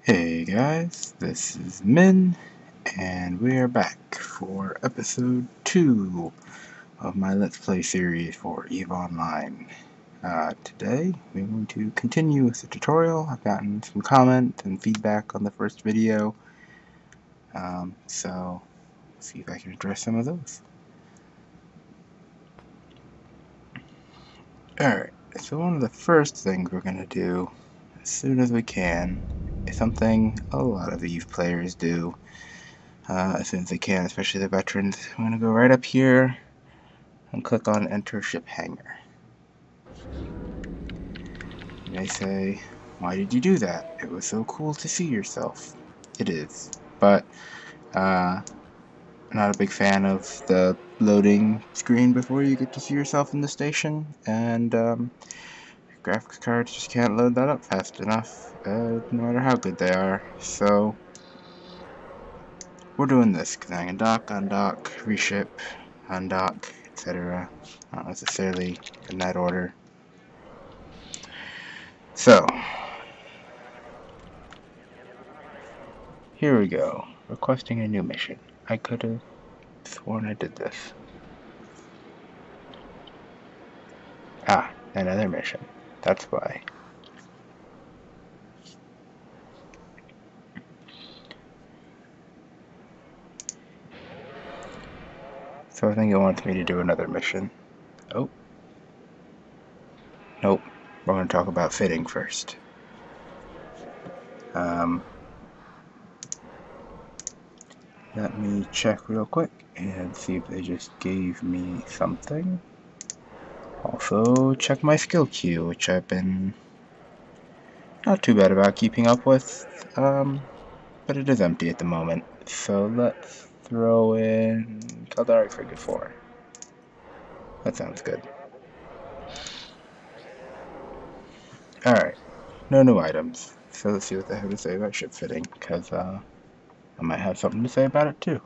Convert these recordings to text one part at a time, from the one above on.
Hey guys, this is Min, and we are back for episode 2 of my Let's Play series for EVE Online. Today, we're going to continue with the tutorial. I've gotten some comments and feedback on the first video, so let's see if I can address some of those. Alright, so one of the first things we're going to do, as soon as we can, is something a lot of EVE players do. As soon as they can, especially the veterans. I'm going to go right up here and click on Enter Ship Hangar. You may say, why did you do that? It was so cool to see yourself. It is, but I'm not a big fan of the loading screen before you get to see yourself in the station, and graphics cards just can't load that up fast enough, no matter how good they are. So we're doing this because I can dock, undock, reship, undock, etc. Not necessarily in that order. So, here we go. Requesting a new mission. I could have sworn I did this. Ah, another mission. That's why. So I think it wants me to do another mission. Oh. Nope. We're going to talk about fitting first. Let me check real quick and see if they just gave me something. Also, check my skill queue, which I've been not too bad about keeping up with, but it is empty at the moment. So let's throw in Caldari Frigate 4. That sounds good. Alright, no new items. So let's see what they have to say about ship fitting, because I might have something to say about it too.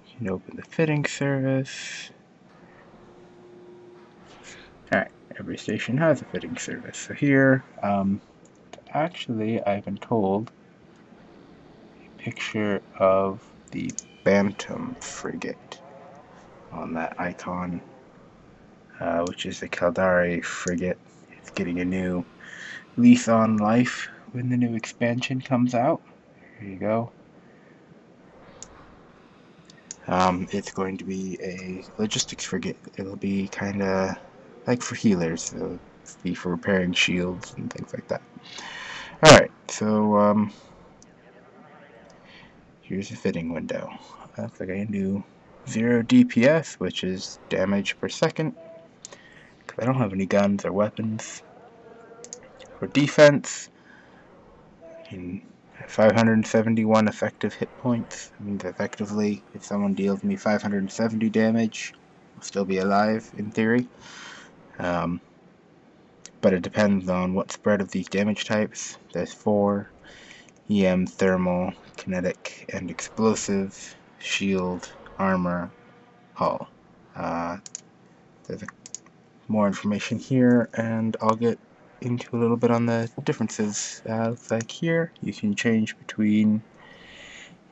You can open the fitting service. Alright, every station has a fitting service. So here, actually, I've been told a picture of the Bantam frigate on that icon, which is the Caldari frigate. It's getting a new lease on life when the new expansion comes out. Here you go. It's going to be a logistics frigate. It'll be kind of like for healers. It'll be for repairing shields and things like that. Alright, so here's the fitting window. Looks like I can do 0 DPS, which is damage per second, because I don't have any guns or weapons. For defense, I can have 571 effective hit points. I mean, effectively, if someone deals me 570 damage, I'll still be alive, in theory. But it depends on what spread of these damage types. There's 4: EM, thermal, kinetic, and explosive, shield, armor, hull. There's more information here, and I'll get into a little bit on the differences. Like here, you can change between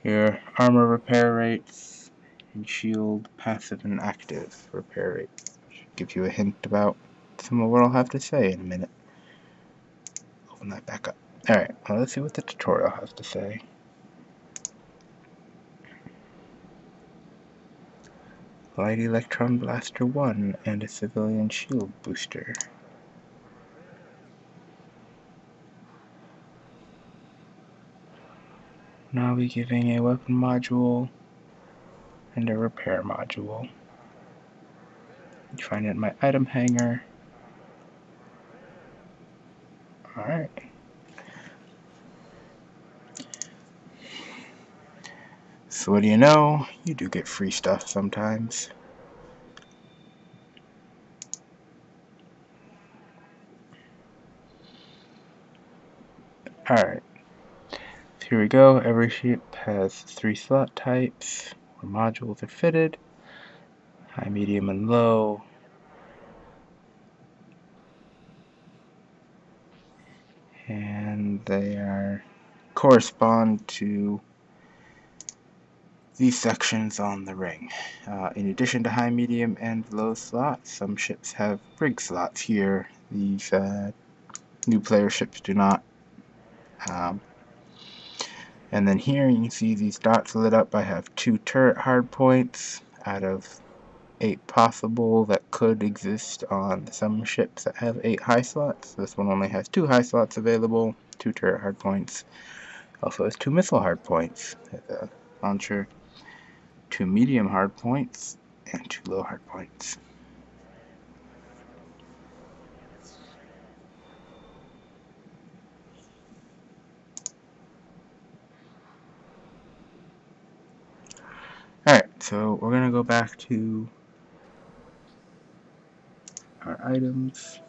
your armor repair rates and shield passive and active repair rates, which gives you a hint about some of what I'll have to say in a minute. Open that back up. Alright, well, let's see what the tutorial has to say. Light Electron Blaster 1 and a civilian shield booster. Now I'll be giving a weapon module and a repair module. You find it in my item hanger. Alright. So what do you know? You do get free stuff sometimes. Alright. So here we go. Every ship has 3 slot types where modules are fitted. High, medium, and low. and they correspond to these sections on the ring. In addition to high, medium, and low slots, some ships have brig slots here. These new player ships do not. And then here you can see these dots lit up. I have 2 turret hardpoints out of 8 possible that could exist on some ships that have 8 high slots. This one only has 2 high slots available, 2 turret hardpoints. Also has 2 missile hardpoints. Has a launcher, 2 medium hardpoints, and 2 low hardpoints. Alright, so we're going to go back to our items,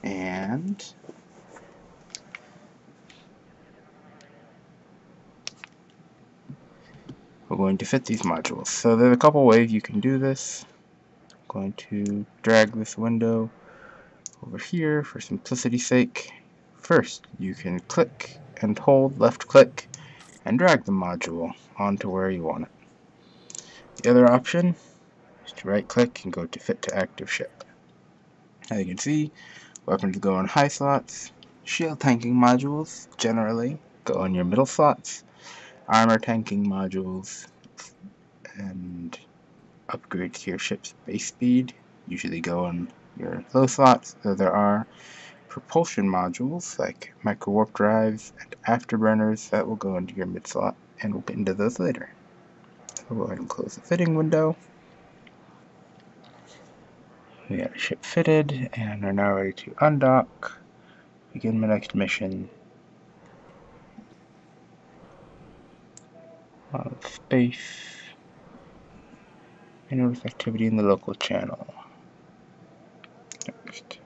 and we're going to fit these modules. So there's a couple ways you can do this. I'm going to drag this window over here for simplicity's sake. First, you can click and hold left click and drag the module onto where you want it. The other option is to right click and go to fit to active ship. As you can see, weapons go on high slots, shield tanking modules generally go on your middle slots, armor tanking modules and upgrades to your ship's base speed usually go on your low slots, though there are propulsion modules like micro warp drives and afterburners that will go into your mid slot, and we'll get into those later. So we'll go ahead and close the fitting window. We got a ship fitted and are now ready to undock, begin my next mission. Space. I notice activity in the local channel. Next.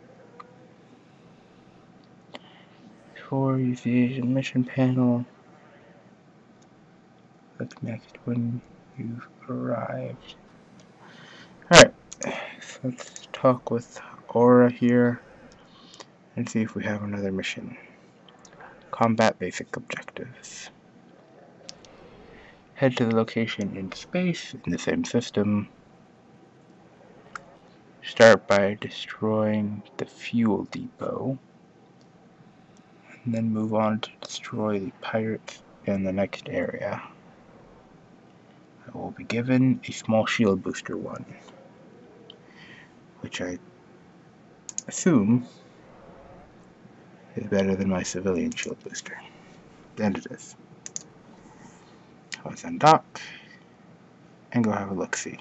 Before use the Asian mission panel. Click next when you've arrived. Alright, so let's talk with Aura here and see if we have another mission. Combat basic objectives. Head to the location in space in the same system. Start by destroying the fuel depot, and then move on to destroy the pirates in the next area. I will be given a small shield booster one, which I assume is better than my civilian shield booster. And it is. Let's undock and go have a look-see.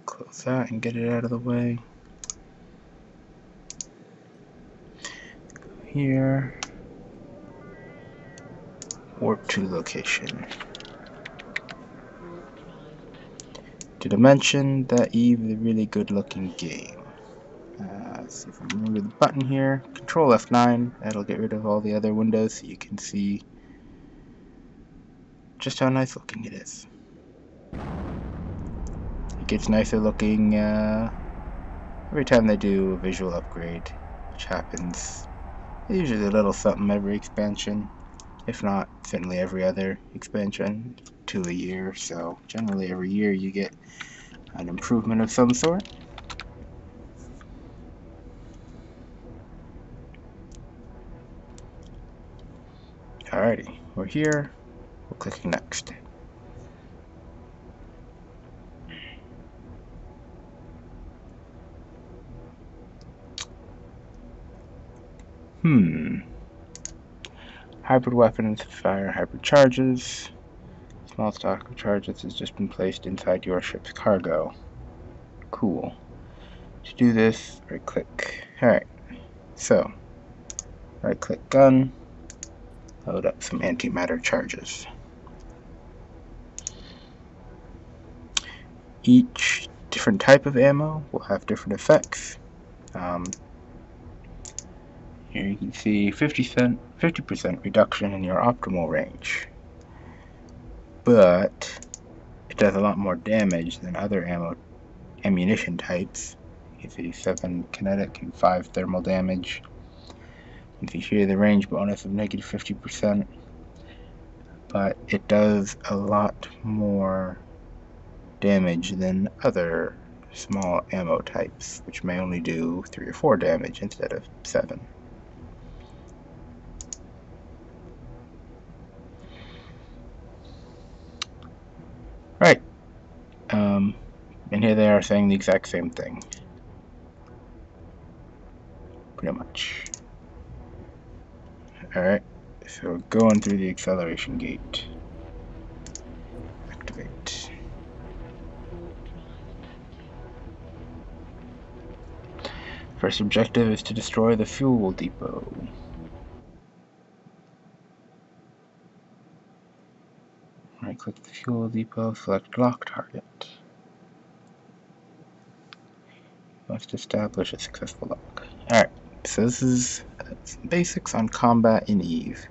Close that and get it out of the way. Go here. Warp to location. Did I mention that Eve is a really good looking game? Let's see if I remember the button here. Control F9. That'll get rid of all the other windows so you can see just how nice looking it is. It gets nicer looking every time they do a visual upgrade, which happens usually a little something every expansion, if not certainly every other expansion, 2 a year. So generally every year you get an improvement of some sort. Alrighty, we're here. We're clicking next. Hybrid weapons fire hybrid charges. Small stock of charges has just been placed inside your ship's cargo. Cool. To do this, right click. Alright, so right click gun, load up some antimatter charges. Each different type of ammo will have different effects. Here you can see 50% reduction in your optimal range, but it does a lot more damage than other ammunition types. You can see 7 kinetic and 5 thermal damage. You can see here the range bonus of negative 50%, but it does a lot more damage than other small ammo types, which may only do 3 or 4 damage instead of 7. Right. And here they are saying the exact same thing. Pretty much. Alright, so going through the acceleration gate. Activate. First objective is to destroy the fuel depot. Right click the fuel depot, select lock target. Must establish a successful lock. Alright, so this is some basics on combat in EVE.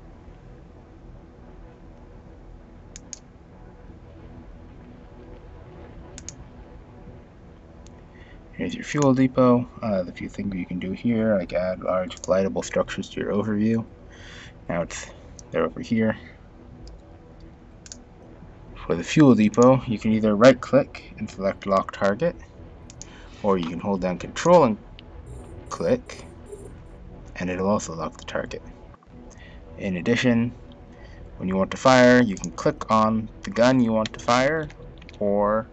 Here's your fuel depot. The few things you can do here, like add large glidable structures to your overview. Now they're over here. For the fuel depot, you can either right click and select lock target, or you can hold down control and click, and it'll also lock the target. In addition, when you want to fire, you can click on the gun you want to fire, or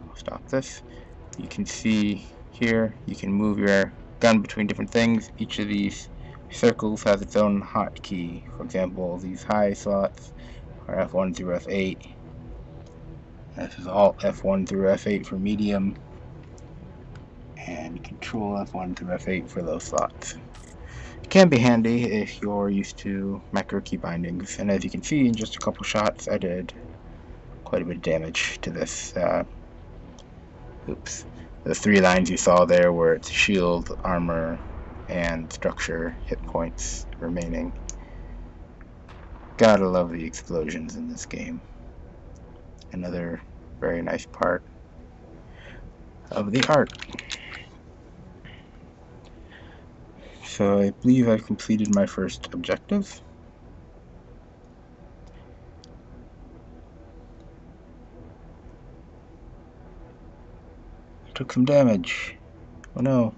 I'll stop this. You can see here, you can move your gun between different things. Each of these circles has its own hotkey. For example, these high slots are F1 through F8. This is Alt F1 through F8 for medium, and Control F1 through F8 for low slots. It can be handy if you're used to macro key bindings, and as you can see in just a couple shots, I did quite a bit of damage to this. The 3 lines you saw there were its shield, armor, and structure hit points remaining. Gotta love the explosions in this game. Another very nice part of the art. So I believe I've completed my first objective. I took some damage. Oh no.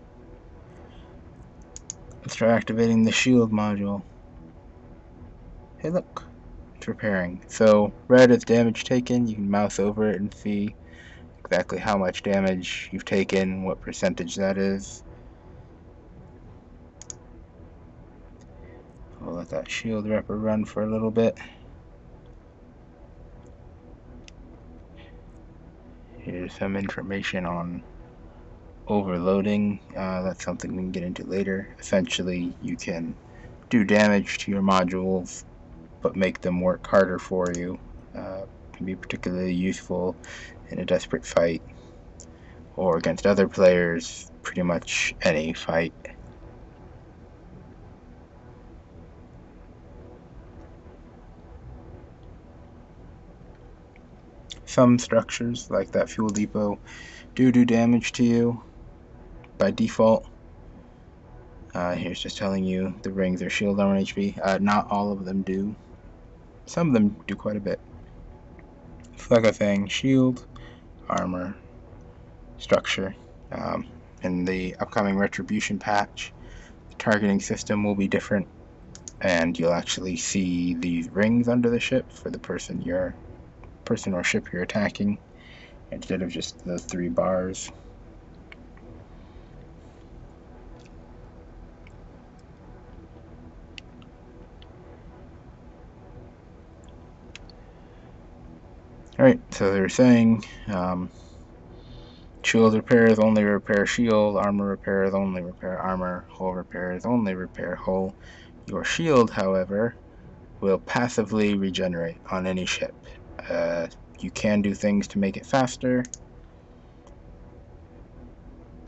Let's try activating the shield module. Hey look, it's repairing. So red is damage taken. You can mouse over it and see exactly how much damage you've taken, what percentage that is. I'll let that shield repper run for a little bit. Here's some information on overloading. That's something we can get into later. Essentially, you can do damage to your modules, but make them work harder for you. Can be particularly useful in a desperate fight, or against other players, pretty much any fight. Some structures, like that fuel depot, do damage to you by default. Here's just telling you the rings are shield armor HP. Not all of them do. Some of them do quite a bit. So like I was saying, shield, armor, structure. In the upcoming Retribution patch, the targeting system will be different, and you'll actually see these rings under the ship for the person or ship you're attacking, instead of just the 3 bars. Alright, so they're saying shield repairs only repair shield, armor repairs only repair armor, hull repairs only repair hull. Your shield, however, will passively regenerate on any ship. You can do things to make it faster.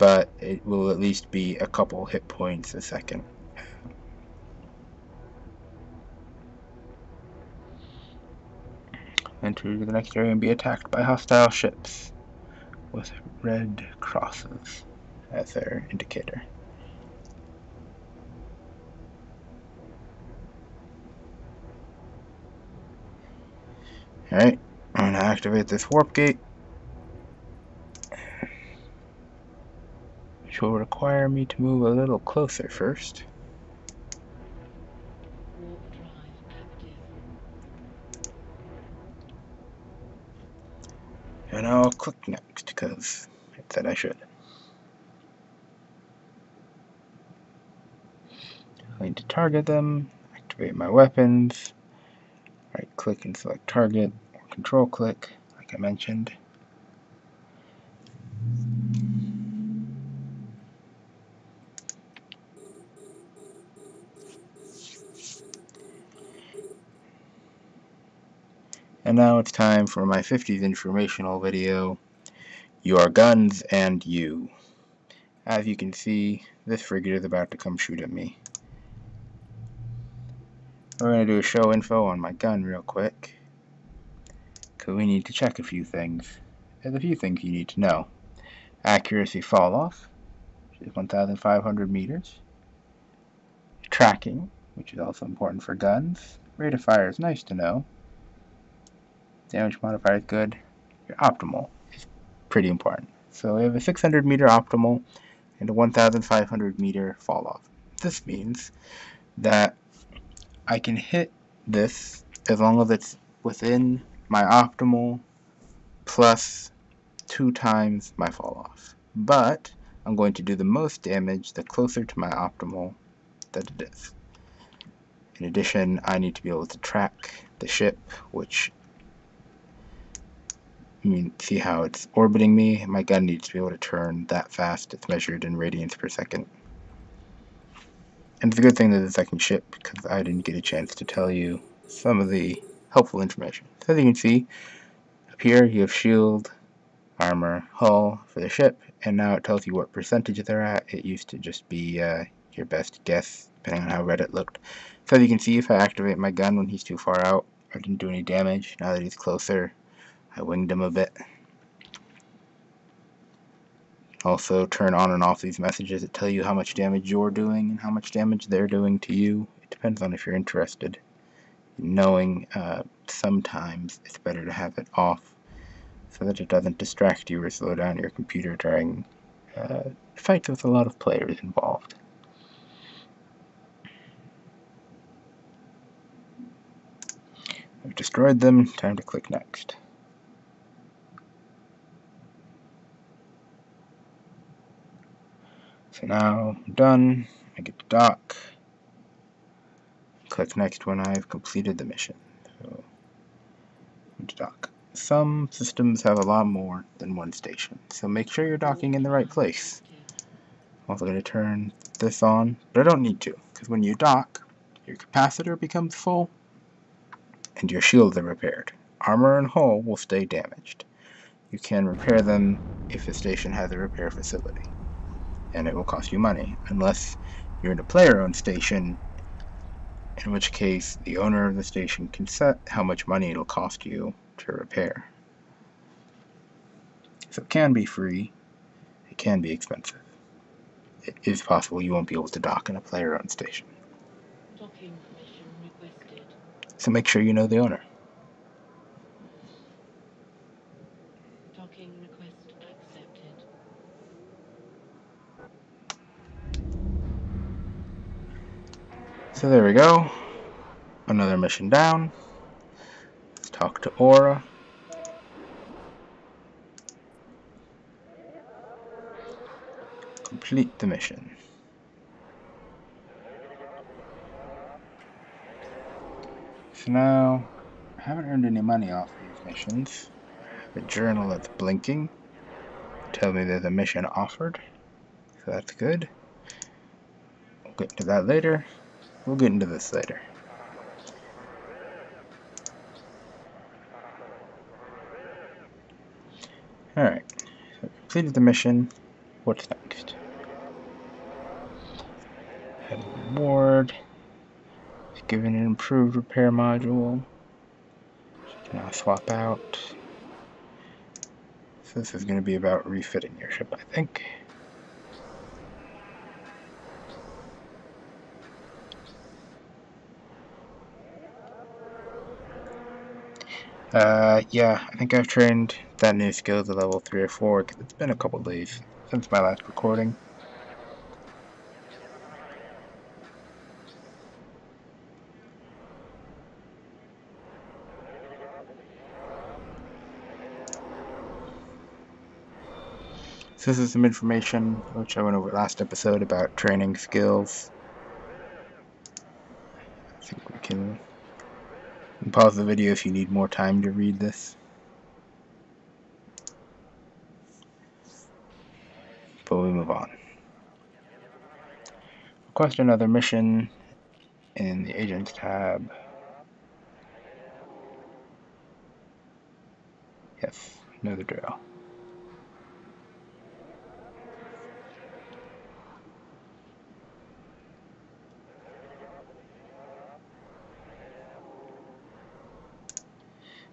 but it will at least be a couple hit points a second. Enter the next area and be attacked by hostile ships with red crosses as their indicator. Alright, I'm going to activate this warp gate, which will require me to move a little closer first. Warp drive active. And I'll click next because it said I should. I need to target them, activate my weapons, right click and select target, or control click, like I mentioned. And now it's time for my 50s informational video, Your Guns and You. As you can see, this frigate is about to come shoot at me. We're going to do a show info on my gun real quick, because we need to check a few things. There's a few things you need to know. Accuracy fall off, which is 1,500 meters. Tracking, which is also important for guns. Rate of fire is nice to know. Damage modifier is good. Your optimal is pretty important. So we have a 600 meter optimal and a 1,500 meter fall off. This means that I can hit this as long as it's within my optimal plus 2 times my fall off. But I'm going to do the most damage the closer to my optimal that it is. In addition, I need to be able to track the ship, which, see how it's orbiting me? My gun needs to be able to turn that fast. It's measured in radians per second. And it's a good thing that it's a second ship, because I didn't get a chance to tell you some of the helpful information. So as you can see, up here you have shield, armor, hull for the ship, and now it tells you what percentage they're at. It used to just be your best guess, depending on how red it looked. So as you can see, if I activate my gun when he's too far out, I didn't do any damage. Now that he's closer, I winged him a bit. Also, turn on and off these messages that tell you how much damage you're doing and how much damage they're doing to you. It depends on if you're interested in knowing. Sometimes it's better to have it off so that it doesn't distract you or slow down your computer during fights with a lot of players involved. I've destroyed them. Time to click next. So now I'm done. I get to dock. Click next when I've completed the mission. So, to dock. Some systems have a lot more than one station, so make sure you're docking in the right place. I'm also going to turn this on, but I don't need to, because when you dock, your capacitor becomes full, and your shields are repaired. Armor and hull will stay damaged. You can repair them if a station has a repair facility, and it will cost you money, unless you're in a player-owned station, in which case the owner of the station can set how much money it'll cost you to repair. So it can be free, it can be expensive. It is possible you won't be able to dock in a player-owned station. Docking permission requested. So make sure you know the owner. Docking request accepted. So there we go. Another mission down. Let's talk to Aura. Complete the mission. So now, I haven't earned any money off these missions. I have a journal that's blinking. Tell me there's a mission offered. So that's good. We'll get into that later. We'll get into this later. Alright, so I completed the mission. What's next? Head reward. It's given an improved repair module. She can now swap out. So this is going to be about refitting your ship, I think. Yeah, I think I've trained that new skill to level 3 or 4 because it's been a couple days since my last recording. So this is some information which I went over last episode about training skills. I think we can pause the video if you need more time to read this. But we move on. Request another mission in the Agents tab. Yes, know the drill.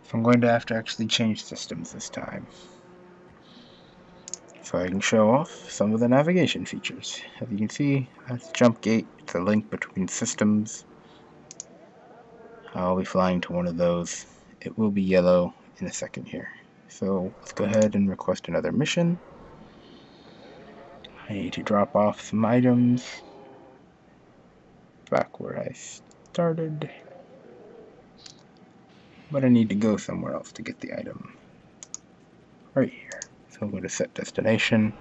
So I'm going to have to actually change systems this time, so I can show off some of the navigation features. As you can see, that's Jump Gate. It's a link between systems. I'll be flying to one of those. It will be yellow in a second here. So let's go ahead and request another mission. I need to drop off some items back where I started, but I need to go somewhere else to get the item. Right here. So I'll go to set destination.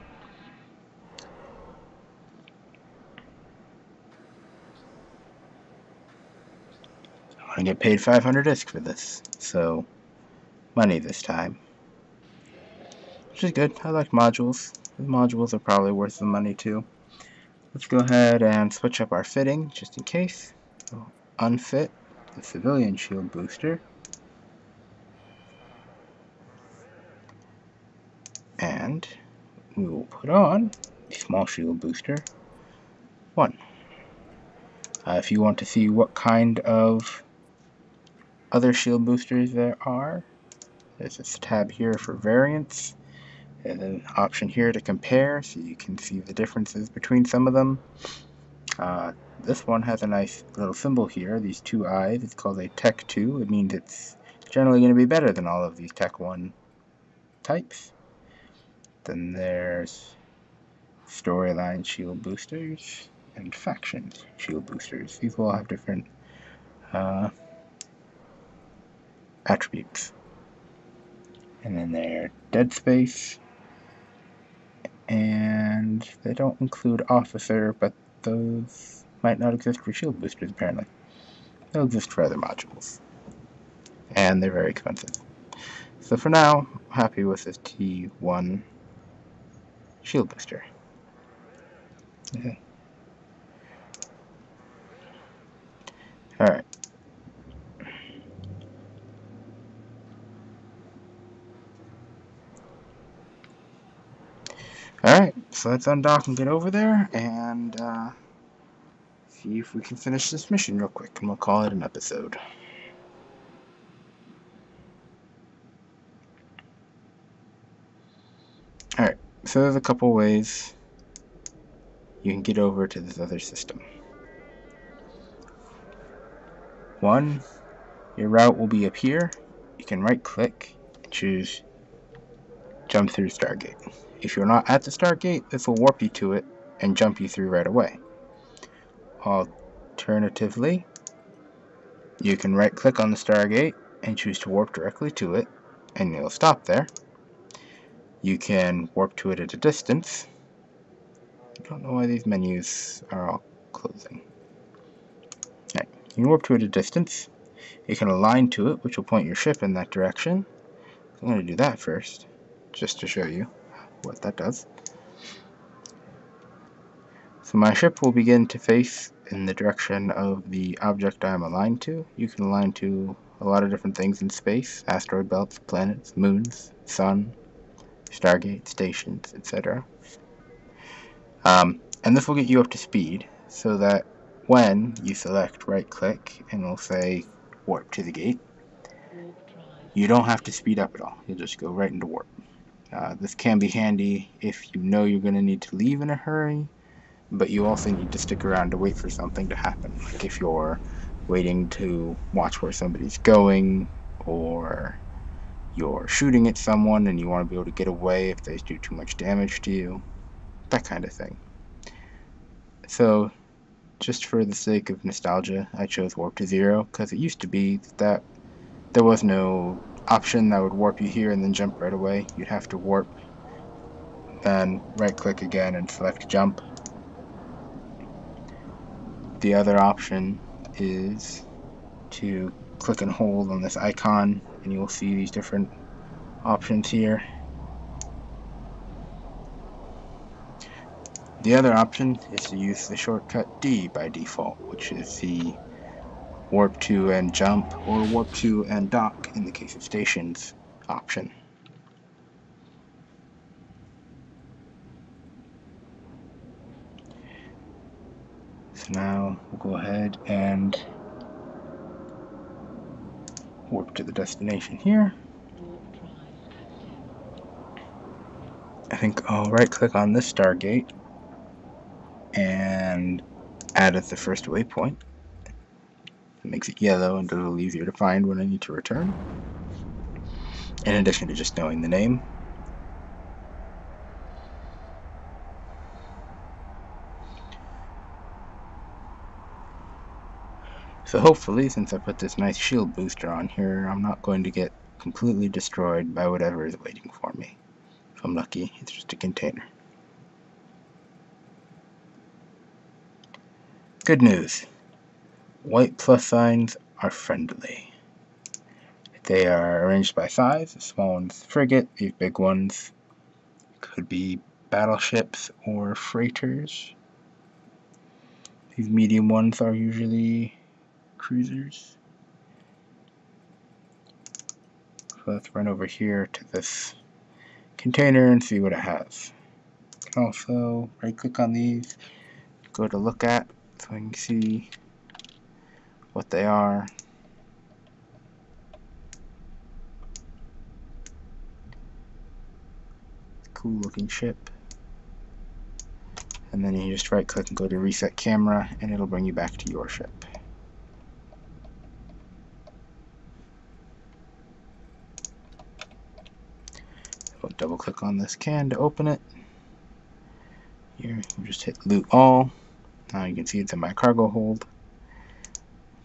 I want to get paid 500 ISK for this, so money this time, which is good. I like modules. The modules are probably worth the money too. Let's go ahead and switch up our fitting just in case. So unfit the civilian shield booster, and we will put on the small shield booster 1. If you want to see what kind of other shield boosters there are, there's this tab here for variants, and an option here to compare so you can see the differences between some of them. This one has a nice little symbol here, these 2 eyes. It's called a Tech 2. It means it's generally going to be better than all of these Tech 1 types. Then there's storyline shield boosters and factions shield boosters. These will all have different attributes. And then they're Dead Space, and they don't include Officer, but those might not exist for shield boosters apparently. They'll exist for other modules, and they're very expensive. So for now, I'm happy with this T1 shield booster. Okay. Alright. Alright, so let's undock and get over there and see if we can finish this mission real quick, and we'll call it an episode. Alright, so there's a couple ways you can get over to this other system. 1, your route will be up here. You can right click and choose Jump through Stargate. If you're not at the Stargate, this will warp you to it and jump you through right away. Alternatively, you can right click on the Stargate and choose to warp directly to it, and you'll stop there. You can warp to it at a distance. I don't know why these menus are all closing. Right. You can warp to it at a distance. You can align to it, which will point your ship in that direction. I'm going to do that first, just to show you what that does. So my ship will begin to face in the direction of the object I'm aligned to. You can align to a lot of different things in space: asteroid belts, planets, moons, sun, Stargate, stations, etc. And this will get you up to speed so that when you select right click and we'll say warp to the gate, Warp drive. you don't have to speed up at all. You'll just go right into warp. This can be handy if you know you're going to need to leave in a hurry, but you also need to stick around to wait for something to happen. Like if you're waiting to watch where somebody's going, or you're shooting at someone and you want to be able to get away if they do too much damage to you, that kind of thing. So just for the sake of nostalgia, I chose warp to 0 because it used to be that there was no option that would warp you here and then jump right away. You'd have to warp, then right click again and select jump. The other option is to click and hold on this icon and you will see these different options here. The other option is to use the shortcut D by default, which is the warp to and jump, or warp to and dock in the case of stations option. So now we'll go ahead and warp to the destination here. Warp drive active. I think I'll right click on this Stargate and add as the first waypoint. It makes it yellow and a little easier to find when I need to return, in addition to just knowing the name. So hopefully, since I put this nice shield booster on here, I'm not going to get completely destroyed by whatever is waiting for me. If I'm lucky, it's just a container. Good news. White plus signs are friendly. They are arranged by size. The small ones frigate, these big ones could be battleships or freighters. These medium ones are usually cruisers. So let's run over here to this container and see what it has. You can also right click on these, go to look at, so I can see what they are. Cool looking ship. And then you just right click and go to reset camera and it'll bring you back to your ship. We'll double click on this can to open it. Here, you just hit loot all. Now you can see it's in my cargo hold.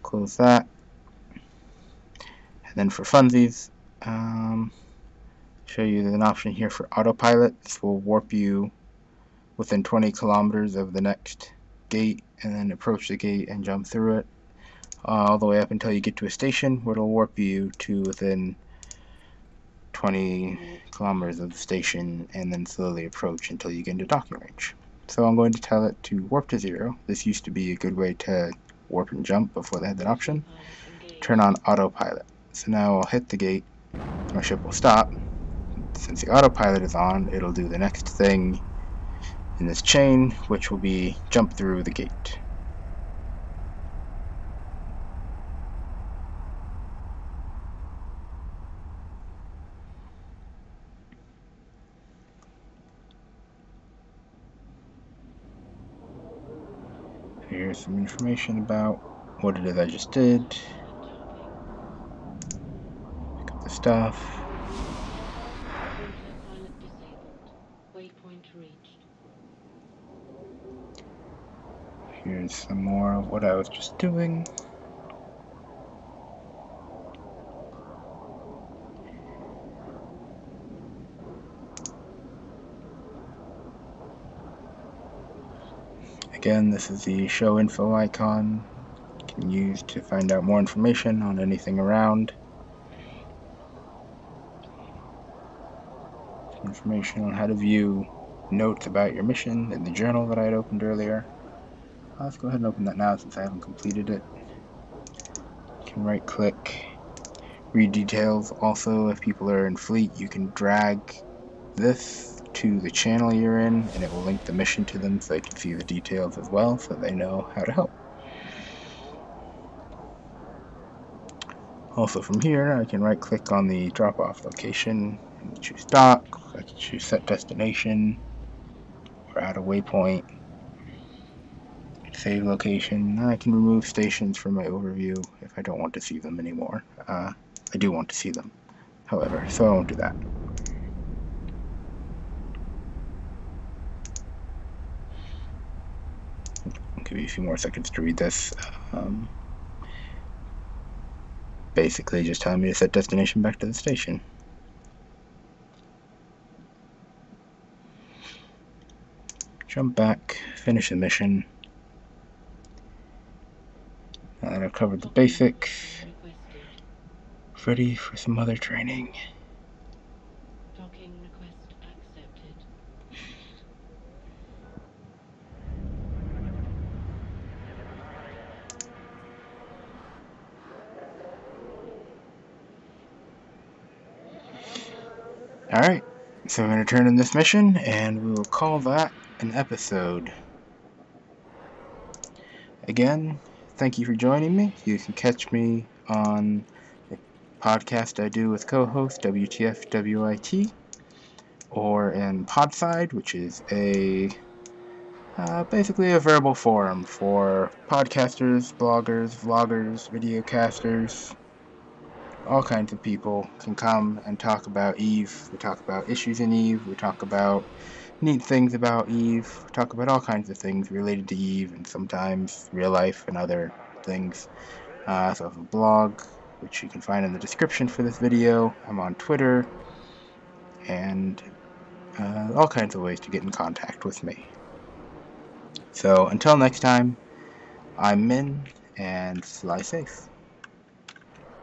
Close that. And then for funsies, show you there's an option here for autopilot. This will warp you within 20 kilometers of the next gate and then approach the gate and jump through it all the way up until you get to a station where it'll warp you to within 20 kilometers of the station and then slowly approach until you get into docking range. So I'm going to tell it to warp to 0. This used to be a good way to warp and jump before they had that option. Turn on autopilot. So now I'll hit the gate, my ship will stop. Since the autopilot is on, it'll do the next thing in this chain, which will be jump through the gate. Here's some information about what it is I just did. Pick up the stuff. Autopilot disabled. Waypoint reached. Here's some more of what I was just doing. Again, this is the show info icon you can use to find out more information on anything around. Information on how to view notes about your mission in the journal that I had opened earlier. Let's go ahead and open that now since I haven't completed it. You can right click, read details. Also, if people are in fleet, you can drag this to the channel you're in, and it will link the mission to them so they can see the details as well, so they know how to help. Also from here, I can right-click on the drop-off location and choose dock. I can choose set destination or add a waypoint, save location. I can remove stations from my overview if I don't want to see them anymore. I do want to see them, however, so I won't do that. I'll give you a few more seconds to read this. Basically just telling me to set destination back to the station. Jump back, finish the mission. Now that I've covered the basics, ready for some other training. Docking request accepted. Alright, so I'm going to turn in this mission, and we will call that an episode. Again, thank you for joining me. You can catch me on the podcast I do with co-host WTFWIT, or in PODSIDE, which is basically a verbal forum for podcasters, bloggers, vloggers, videocasters. All kinds of people can come and talk about Eve. We talk about issues in Eve. We talk about neat things about Eve. We talk about all kinds of things related to Eve, and sometimes real life and other things. So I have a blog, which you can find in the description for this video. I'm on Twitter, and all kinds of ways to get in contact with me. So until next time, I'm Min, and fly safe.